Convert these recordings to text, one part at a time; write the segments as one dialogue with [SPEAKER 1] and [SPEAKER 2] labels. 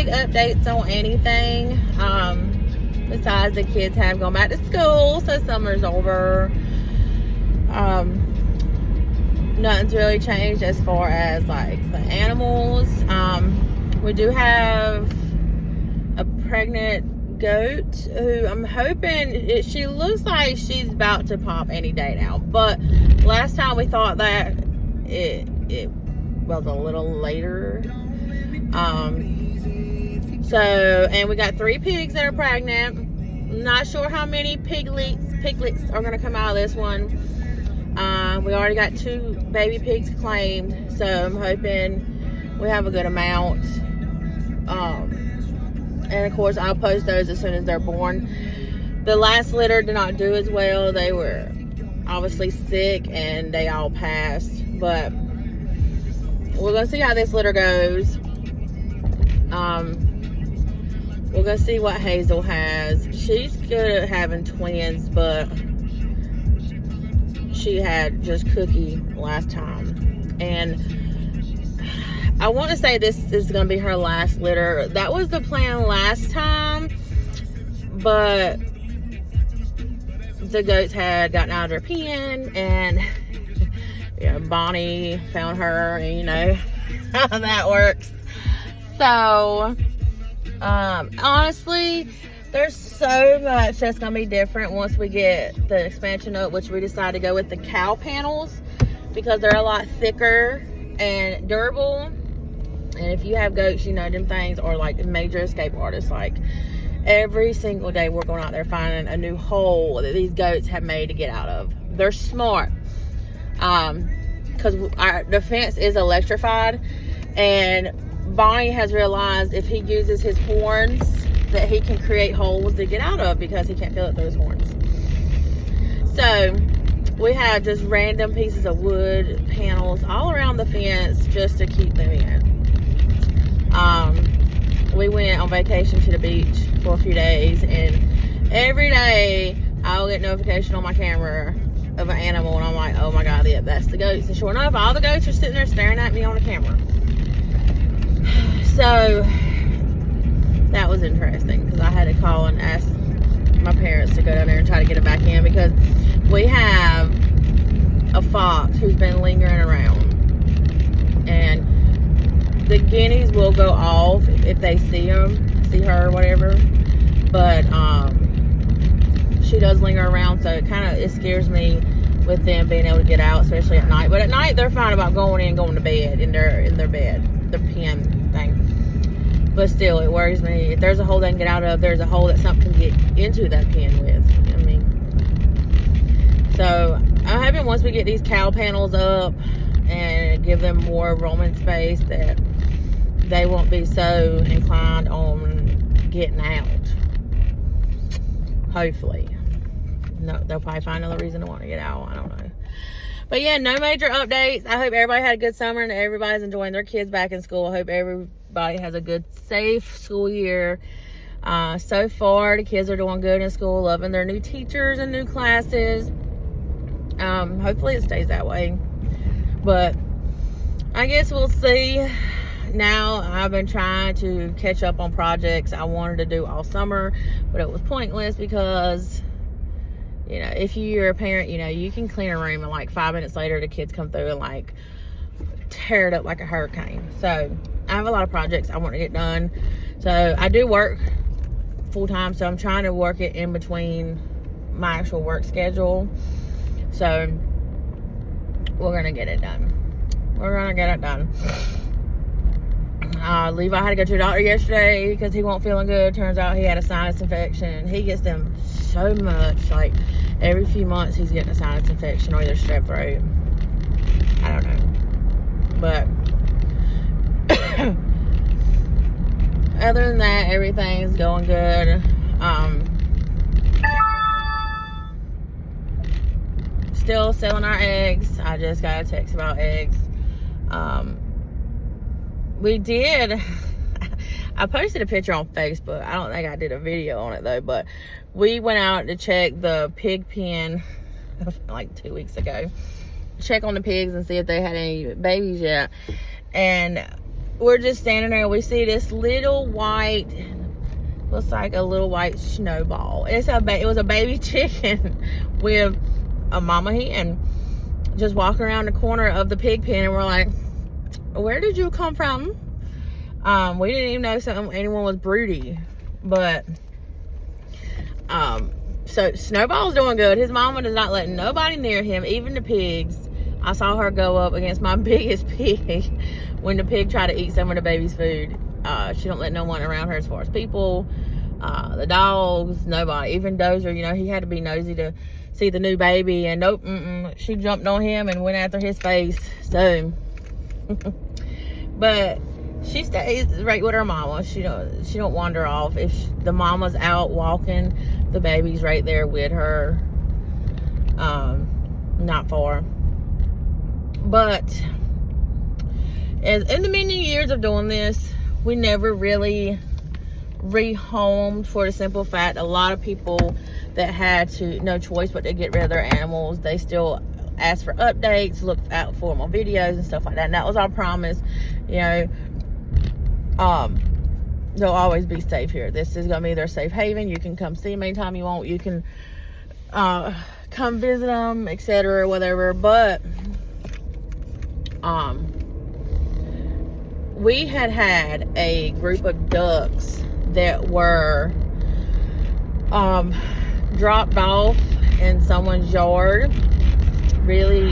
[SPEAKER 1] updates on anything. Besides the kids have gone back to school, so summer's over. Nothing's really changed as far as like the animals. We do have a pregnant goat who I'm hoping she looks like she's about to pop any day now, but last time we thought that it was a little later. And we got 3 pigs that are pregnant. Not sure how many piglets are going to come out of this one. We already got 2 baby pigs claimed, so I'm hoping we have a good amount. And of course, I'll post those as soon as they're born. The last litter did not do as well. They were obviously sick and they all passed, but we're going to see how this litter goes. We're going to see what Hazel has. She's good at having twins, but she had just Cookie last time. And I want to say this is going to be her last litter. That was the plan last time, but the goats had gotten out of their pen, and Bonnie found her, and you know how that works. So honestly, there's so much that's gonna be different once we get the expansion up, which we decided to go with the cow panels because they're a lot thicker and durable. And if you have goats, you know them things are like major escape artists. Like every single day we're going out there finding a new hole that these goats have made to get out of. They're smart because the fence is electrified, and Bonnie has realized if he uses his horns that he can create holes to get out of because he can't feel it through his horns. So we have just random pieces of wood panels all around the fence just to keep them in. We went on vacation to the beach for a few days, and every day I'll get notification on my camera of an animal, and I'm like, oh my god, yeah, that's the goats. And sure enough, all the goats are sitting there staring at me on the camera. So that was interesting because I had to call and ask my parents to go down there and try to get it back in, because we have a fox who's been lingering around, and the guineas will go off if they see her or whatever, but she does linger around, so it scares me with them being able to get out, especially at night. But at night they're fine about going to bed in their bed, their pen thing. But still, it worries me. If there's a hole they can get out of, there's a hole that something can get into that pen with. I mean, so I'm hoping once we get these cow panels up and give them more roaming space, that they won't be so inclined on getting out. Hopefully. No, they'll probably find another reason to want to get out. I don't know. But yeah, no major updates. I hope everybody had a good summer and everybody's enjoying their kids back in school. I hope everybody has a good, safe school year. So far, the kids are doing good in school, loving their new teachers and new classes. Hopefully it stays that way. But I guess we'll see. Now I've been trying to catch up on projects I wanted to do all summer, but it was pointless because, you know, if you're a parent, you know, you can clean a room and like 5 minutes later the kids come through and like tear it up like a hurricane. So I have a lot of projects I want to get done. So I do work full time, so I'm trying to work it in between my actual work schedule. So we're gonna get it done. Levi had to go to the doctor yesterday because he wasn't feeling good. Turns out he had a sinus infection. He gets them so much, like every few months he's getting a sinus infection or either strep throat. I don't know, but other than that, everything's going good. Still selling our eggs. I just got a text about eggs. We did, I posted a picture on Facebook. I don't think I did a video on it though, but we went out to check the pig pen like 2 weeks ago. Check on the pigs and see if they had any babies yet. And we're just standing there and we see this little white, looks like a little white snowball. It was a baby chicken with a mama hen just walking around the corner of the pig pen, and we're like, where did you come from? We didn't even know anyone was broody. But so Snowball's doing good. His mama is not letting nobody near him, even the pigs. I saw her go up against my biggest pig when the pig tried to eat some of the baby's food. She don't let no one around her as far as people, the dogs, nobody. Even Dozer, you know, he had to be nosy to see the new baby, and nope, she jumped on him and went after his face. So, but she stays right with her mama. She don't wander off. If the mama's out walking, the baby's right there with her, not far. But in the many years of doing this, we never really rehomed, for the simple fact a lot of people that had no choice but to get rid of their animals, they still ask for updates, look out for more videos and stuff like that. And that was our promise, you know. They'll always be safe here. This is gonna be their safe haven. You can come see them anytime you want. You can come visit them, etc., whatever. But we had a group of ducks that were dropped off in someone's yard. Really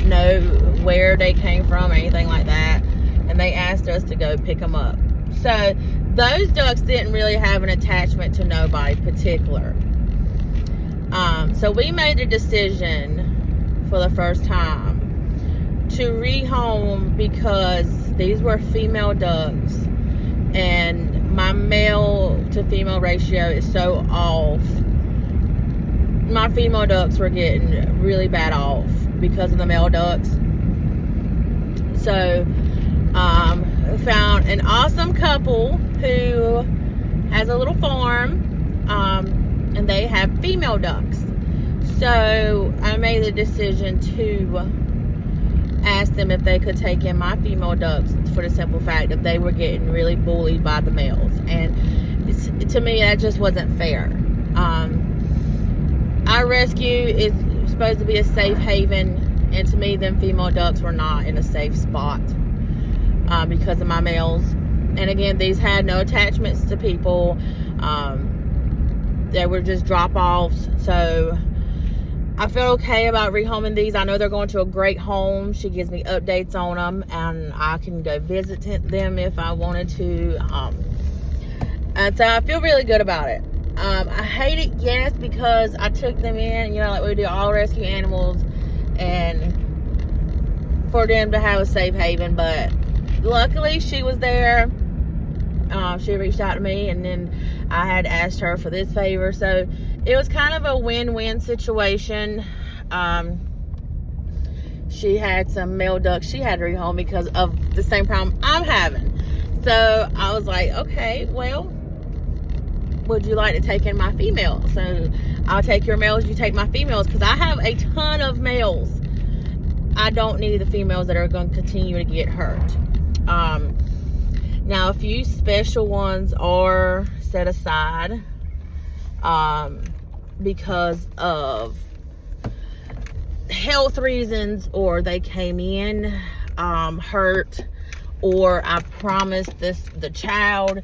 [SPEAKER 1] know where they came from or anything like that, and they asked us to go pick them up. So those ducks didn't really have an attachment to nobody particular. So we made a decision for the first time to rehome, because these were female ducks and my male to female ratio is so off. My female ducks were getting really bad off because of the male ducks. So found an awesome couple who has a little farm, and they have female ducks. So I made the decision to ask them if they could take in my female ducks, for the simple fact that they were getting really bullied by the males, and to me that just wasn't fair. Our rescue is supposed to be a safe haven, and to me them female ducks were not in a safe spot because of my males. And again, these had no attachments to people. They were just drop-offs. So I feel okay about rehoming these. I know they're going to a great home. She gives me updates on them, and I can go visit them if I wanted to. And so I feel really good about it. I hate it, yes, because I took them in, you know, like we do all rescue animals, and for them to have a safe haven. But luckily she was there. She reached out to me, and then I had asked her for this favor. So it was kind of a win-win situation. She had some male ducks she had to rehome because of the same problem I'm having. So I was like, okay, well, would you like to take in my females? So I'll take your males, you take my females, because I have a ton of males. I don't need the females that are going to continue to get hurt. Now a few special ones are set aside because of health reasons, or they came in hurt, or I promised the child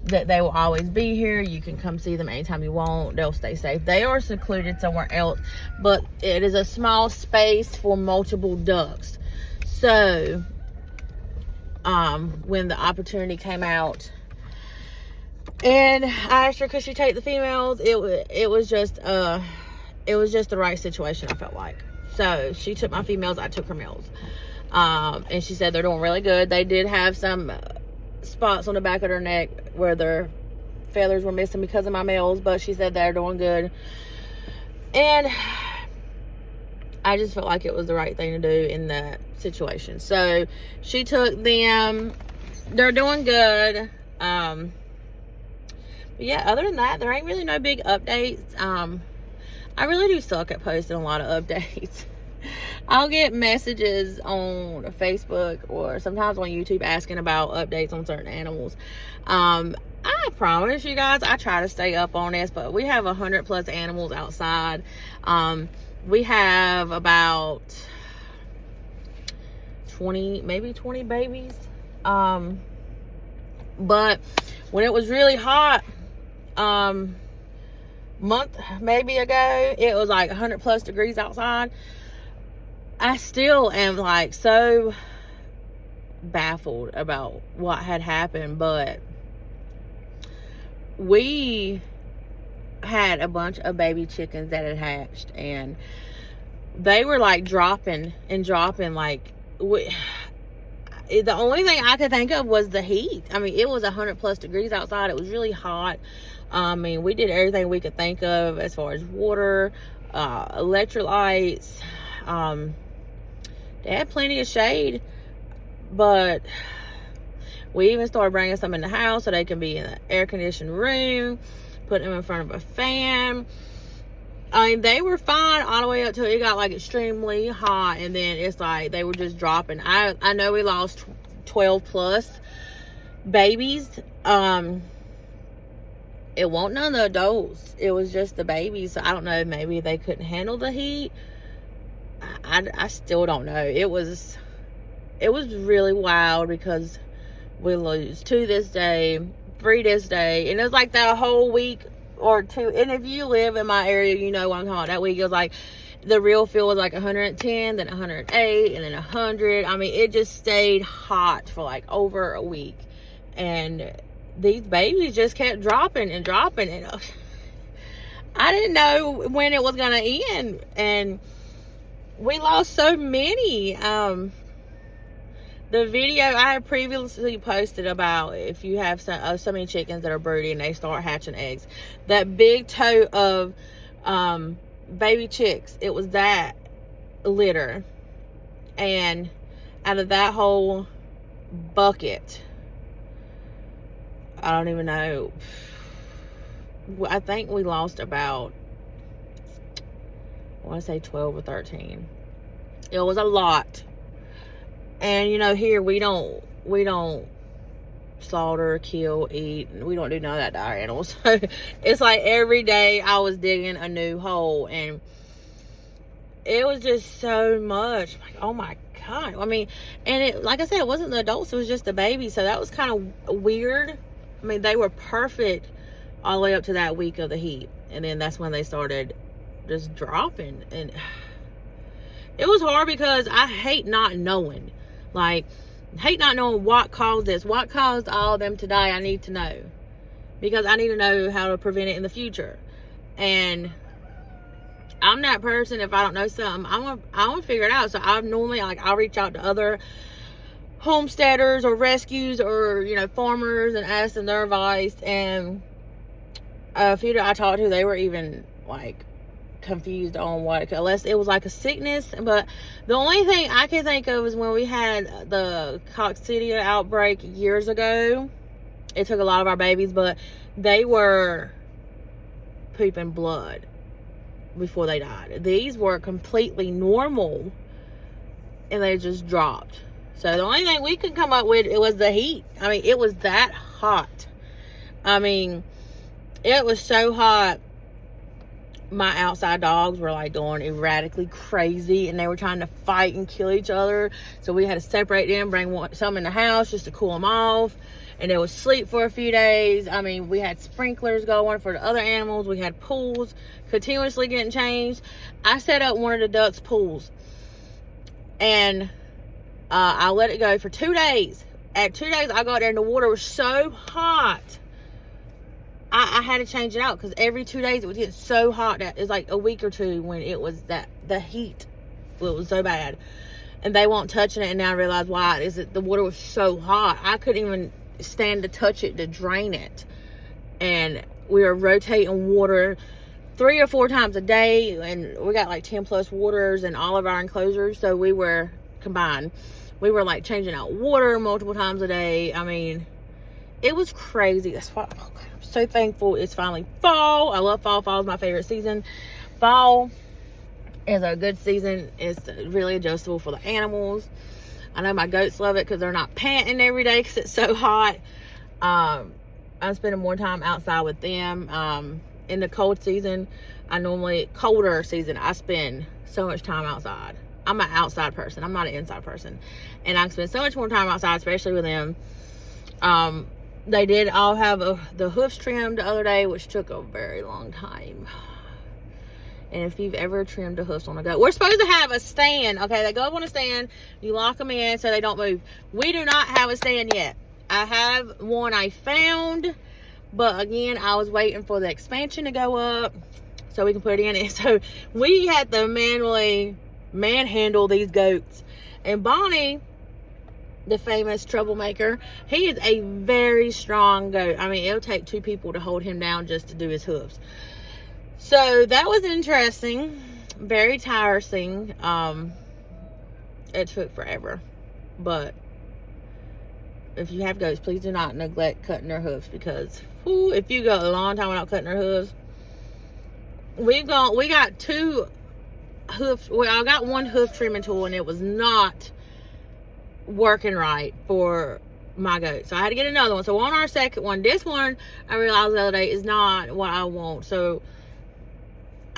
[SPEAKER 1] that they will always be here. You can come see them anytime you want. They'll stay safe. They are secluded somewhere else, but it is a small space for multiple ducks. So when the opportunity came out and I asked her could she take the females, it was just the right situation, I felt like. So she took my females, I took her males. And she said they're doing really good. They did have some spots on the back of their neck where their feathers were missing because of my males, but she said they're doing good. And I just felt like it was the right thing to do in that situation. So she took them. They're doing good. But yeah, other than that, there ain't really no big updates. I really do suck at posting a lot of updates. I'll get messages on Facebook or sometimes on YouTube asking about updates on certain animals. I promise you guys, I try to stay up on this, but we have 100+ animals outside. We have about 20, maybe 20 babies. But when it was really hot, month maybe ago, it was like 100+ degrees outside. I still am like so baffled about what had happened, but we had a bunch of baby chickens that had hatched, and they were like dropping like the only thing I could think of was the heat. I mean, it was 100+ degrees outside. It was really hot. I mean, we did everything we could think of as far as water, electrolytes. They had plenty of shade, but we even started bringing some in the house so they can be in the air-conditioned room, put them in front of a fan. I mean, they were fine all the way up till it got like extremely hot, and then it's like they were just dropping. I know we lost 12+ babies. It wasn't none of the adults. It was just the babies. So I don't know, maybe they couldn't handle the heat. I still don't know. It was really wild because we lose 2 this day, 3 this day, and it was like that whole week or 2. And if you live in my area, you know what I'm talking about. That week it was like the real feel was like 110, then 108, and then 100. I mean, it just stayed hot for like over a week, and these babies just kept dropping and dropping, and I didn't know when it was gonna end, and we lost so many. The video I had previously posted about if you have so many chickens that are broody and they start hatching eggs, that big tote of baby chicks, it was that litter, and out of that whole bucket, I don't even know, I think we lost about, I want to say 12 or 13. It was a lot. And you know, here we don't slaughter, kill, eat. We don't do none of that to our animals. So it's like every day I was digging a new hole, and it was just so much. Like, oh my God. I mean, and it, like I said, it wasn't the adults, it was just the babies. So that was kind of weird. I mean, they were perfect all the way up to that week of the heat, and then that's when they started just dropping. And it was hard because I hate not knowing. Like, hate not knowing what caused this. What caused all of them to die, I need to know. Because I need to know how to prevent it in the future. And I'm that person, if I don't know something, I want to figure it out. So I normally, like, I'll reach out to other homesteaders or rescues or, you know, farmers and ask them their advice. And a few that I talked to, they were even, like, confused on what, unless it was like a sickness. But the only thing I can think of is when we had the coccidia outbreak years ago. It took a lot of our babies, but they were pooping blood before they died. These were completely normal, and they just dropped. So the only thing we could come up with, it was the heat. I mean, it was that hot. I mean, it was so hot. My outside dogs were like going erratically crazy, and they were trying to fight and kill each other. So we had to separate them, bring some in the house just to cool them off, and they would sleep for a few days. I mean, we had sprinklers going for the other animals. We had pools continuously getting changed. I set up one of the ducks' pools, and I let it go for 2 days. At 2 days, I got there and the water was so hot. I had to change it out because every 2 days it was getting so hot that it was like a week or two when it was the heat. It was so bad, and they weren't touching it. And now I realize why is that the water was so hot. I couldn't even stand to touch it to drain it, and we were rotating water 3 or 4 times a day, and we got like 10+ waters in all of our enclosures. So we were combined. We were like changing out water multiple times a day. I mean, it was crazy. That's why I'm so thankful it's finally fall. I love fall. Fall is my favorite season. Fall, is a good season. It's really adjustable for the animals. I know my goats love it because they're not panting every day because it's so hot. I'm spending more time outside with them. In the cold season, colder season, I spend so much time outside. I'm an outside person. I'm not an inside person. And I spend so much more time outside, especially with them. They did all have the hoofs trimmed the other day, which took a very long time. And if you've ever trimmed the hoofs on a goat, we're supposed to have a stand. Okay, they go up on a stand. You lock them in so they don't move. We do not have a stand yet. I have one I found, but again, I was waiting for the expansion to go up so we can put it in it. So we had to manually manhandle these goats. And Bonnie, the famous troublemaker, he is a very strong goat. I mean, it'll take 2 people to hold him down just to do his hooves. So that was interesting, very tiresome. It took forever, but if you have goats, please do not neglect cutting their hooves, because if you go a long time without cutting their hooves, we got 2 hoofs. Well, I got 1 hoof trimming tool and it was not working right for my goat, so I had to get another one. So on our second one, this one I realized the other day is not what I want. So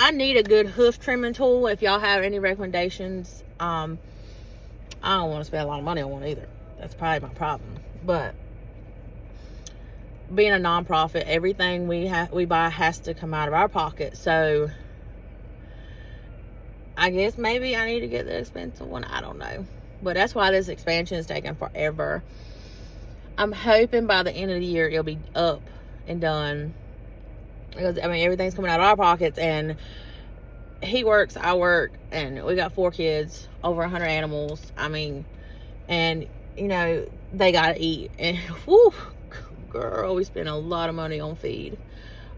[SPEAKER 1] I need a good hoof trimming tool. If y'all have any recommendations, I don't want to spend a lot of money on one either. That's probably my problem. But being a nonprofit, everything we buy has to come out of our pocket. So I guess maybe I need to get the expensive one. I don't know. But that's why this expansion is taking forever. I'm hoping by the end of the year it'll be up and done. Because, I mean, everything's coming out of our pockets, and he works, I work, and we got 4 kids, over 100 animals. I mean, and, you know, they got to eat. And, whoo, girl, we spend a lot of money on feed.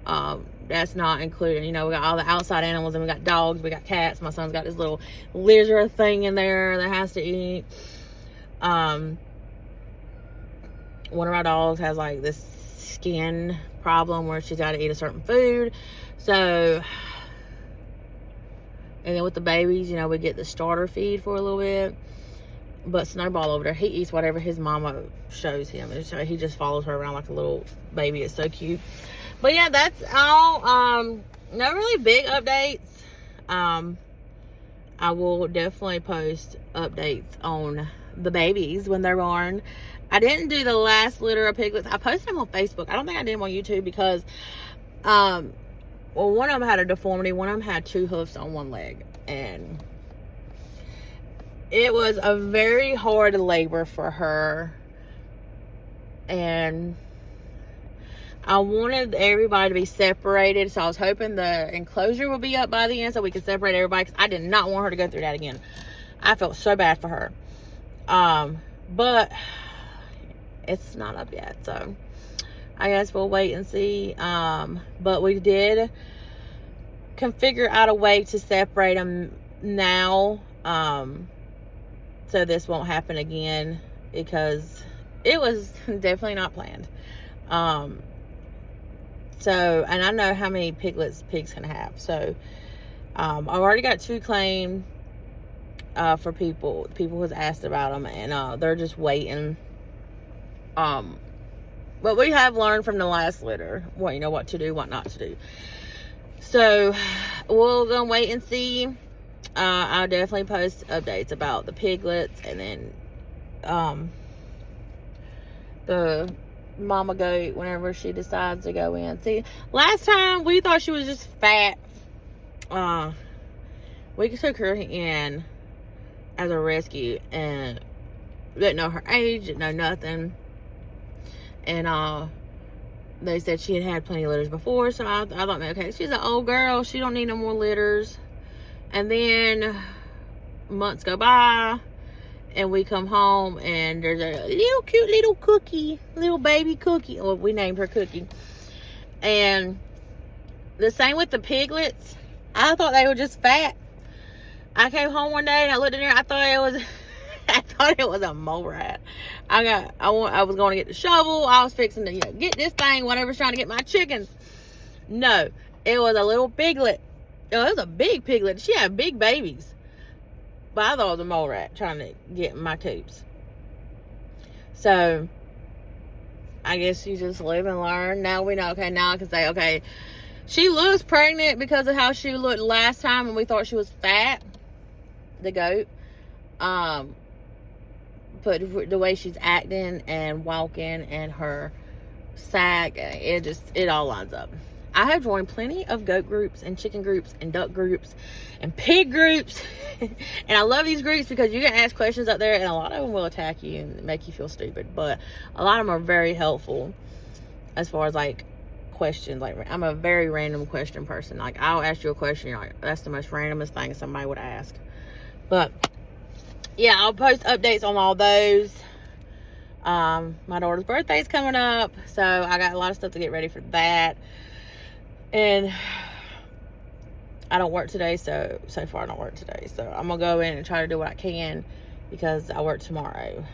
[SPEAKER 1] That's not including, you know, we got all the outside animals, and we got dogs, we got cats. My son's got this little lizard thing in there that has to eat. One of our dogs has, like, this skin problem where she's got to eat a certain food. So, and then with the babies, you know, we get the starter feed for a little bit. But Snowball over there, he eats whatever his mama shows him, and so he just follows her around like a little baby. It's so cute. But yeah, that's all. No really big updates. I will definitely post updates on the babies when they're born. I didn't do the last litter of piglets. I posted them on Facebook. I don't think I did them on YouTube because, well, one of them had a deformity. One of them had 2 hoofs on 1 leg. And it was a very hard labor for her. And I wanted everybody to be separated. So I was hoping the enclosure would be up by the end so we could separate everybody. Because I did not want her to go through that again. I felt so bad for her. But it's not up yet, so I guess we'll wait and see. But we did configure out a way to separate them now, so this won't happen again, because it was definitely not planned. So, and I know how many piglets pigs can have, so I've already got 2 claimed for people who has asked about them, and they're just waiting. But we have learned from the last litter what to do, what not to do. So we'll go and wait and see. I'll definitely post updates about the piglets, and then the mama goat whenever she decides to go in. See, last time we thought she was just fat. We took her in as a rescue and didn't know her age, didn't know nothing. And they said she had plenty of litters before, so I thought, okay, she's an old girl, she don't need no more litters. And then months go by, and we come home, and there's a little cute little Cookie, little baby Cookie. Well, we named her Cookie. And the same with the piglets. I thought they were just fat. I came home one day and I looked in there. I thought it was a mole rat. I was going to get the shovel. I was fixing to get this thing, whatever's trying to get my chickens. No, it was a little piglet. Oh, it was a big piglet. She had big babies. But I thought it was a mole rat trying to get my coops. So, I guess you just live and learn. Now we know, okay, now I can say, okay, she looks pregnant because of how she looked last time when we thought she was fat, the goat. But the way she's acting and walking and her sack, it all lines up. I have joined plenty of goat groups and chicken groups and duck groups and pig groups. And I love these groups because you can ask questions up there and a lot of them will attack you and make you feel stupid. But a lot of them are very helpful as far as like questions. Like, I'm a very random question person. Like, I'll ask you a question, you're like, that's the most randomest thing somebody would ask. But yeah, I'll post updates on all those. My daughter's birthday's coming up, so I got a lot of stuff to get ready for that. And I don't work today, so far I don't work today. So I'm gonna go in and try to do what I can because I work tomorrow.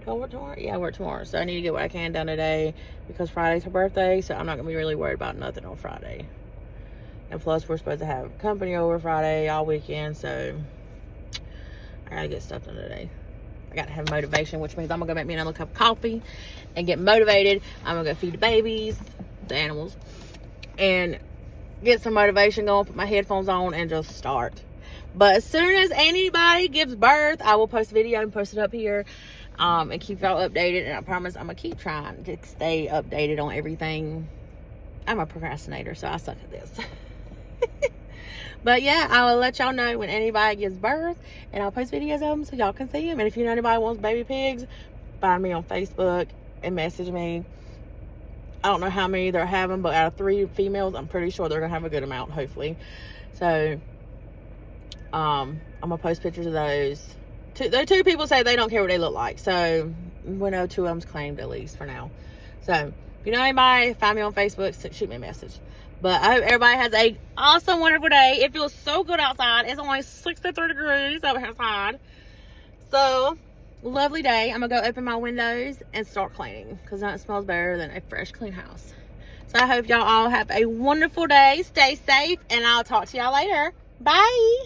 [SPEAKER 1] Do I work tomorrow? Yeah, I work tomorrow. So I need to get what I can done today because Friday's her birthday, so I'm not gonna be really worried about nothing on Friday. And plus, we're supposed to have company over Friday all weekend, so I gotta get stuff done today. I gotta have motivation, which means I'm gonna go make me another cup of coffee and get motivated. I'm gonna go feed the babies, the animals, and get some motivation going, put my headphones on, and just start. But as soon as anybody gives birth, I will post a video and post it up here and keep y'all updated. And I promise I'm gonna keep trying to stay updated on everything. I'm a procrastinator, so I suck at this. But yeah, I will let y'all know when anybody gives birth, and I'll post videos of them so y'all can see them. And if you know anybody wants baby pigs, find me on Facebook and message me. I don't know how many they're having, but out of 3 females, I'm pretty sure they're gonna have a good amount, hopefully. So I'm gonna post pictures of those. The 2 people say they don't care what they look like, so we know 2 of them's claimed at least for now. So if you know anybody, find me on Facebook, shoot me a message. But I hope everybody has a awesome, wonderful day. It feels so good outside. It's only 63 degrees outside. So, lovely day. I'm going to go open my windows and start cleaning because nothing smells better than a fresh, clean house. So, I hope y'all all have a wonderful day. Stay safe, and I'll talk to y'all later. Bye.